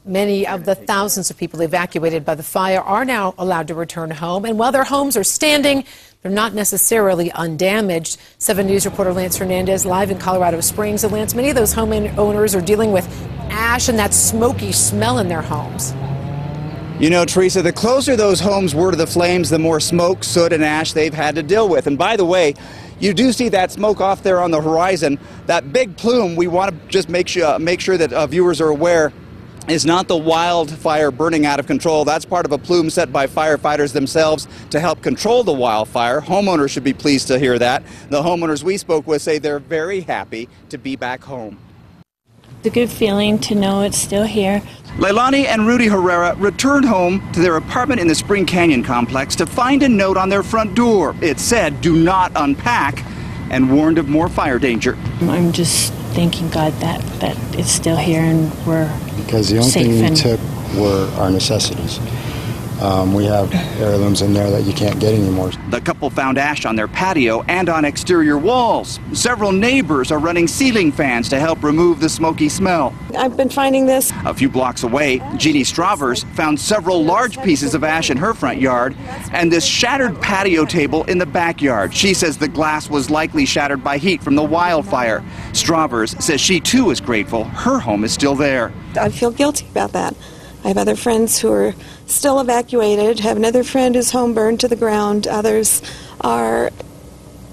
Many of the thousands of people evacuated by the fire are now allowed to return home. And while their homes are standing, they're not necessarily undamaged. 7 News reporter Lance Hernandez live in Colorado Springs. And Lance, many of those homeowners are dealing with ash and that smoky smell in their homes. You know, Teresa, the closer those homes were to the flames, the more smoke, soot, and ash they've had to deal with. And by the way, you do see that smoke off there on the horizon. That big plume, we want to just make sure that viewers are aware, is not the wildfire burning out of control. That's part of a plume set by firefighters themselves to help control the wildfire. Homeowners should be pleased to hear that. The homeowners we spoke with say they're very happy to be back home. It's a good feeling to know it's still here. Leilani and Rudy Herrera returned home to their apartment in the Spring Canyon complex to find a note on their front door. It said, "Do not unpack," and warned of more fire danger. I'm just thanking God that it's still here and we're because the only thing we took were our necessities. We have heirlooms in there that you can't get anymore. The couple found ash on their patio and on exterior walls. Several neighbors are running ceiling fans to help remove the smoky smell. I've been finding this. A few blocks away, Jeannie Stravers found several large pieces of ash in her front yard and this shattered patio table in the backyard. She says the glass was likely shattered by heat from the wildfire. Stravers says she too is grateful her home is still there. I feel guilty about that. I have other friends who are still evacuated, have another friend whose home burned to the ground. Others are,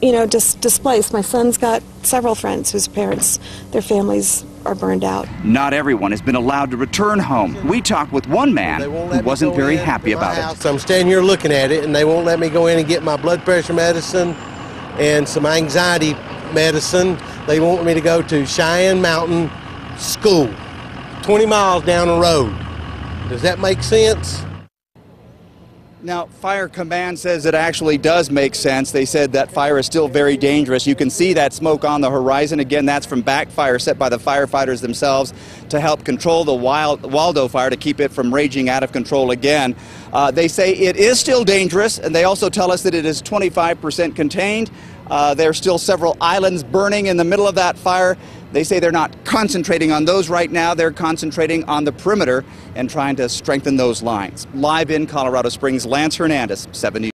displaced. My son's got several friends whose parents, their families are burned out. Not everyone has been allowed to return home. We talked with one man who wasn't very happy about it. So I'm standing here looking at it, and they won't let me go in and get my blood pressure medicine and some anxiety medicine. They want me to go to Cheyenne Mountain School, 20 miles down the road. Does that make sense? Now, Fire Command says it actually does make sense. They said that fire is still very dangerous. You can see that smoke on the horizon. Again, that's from backfire set by the firefighters themselves to help control the Waldo fire to keep it from raging out of control again. They say it is still dangerous, and they also tell us that it is 25% contained. There are still several islands burning in the middle of that fire. They say they're not concentrating on those right now. They're concentrating on the perimeter and trying to strengthen those lines. Live in Colorado Springs, Lance Hernandez, 7 News.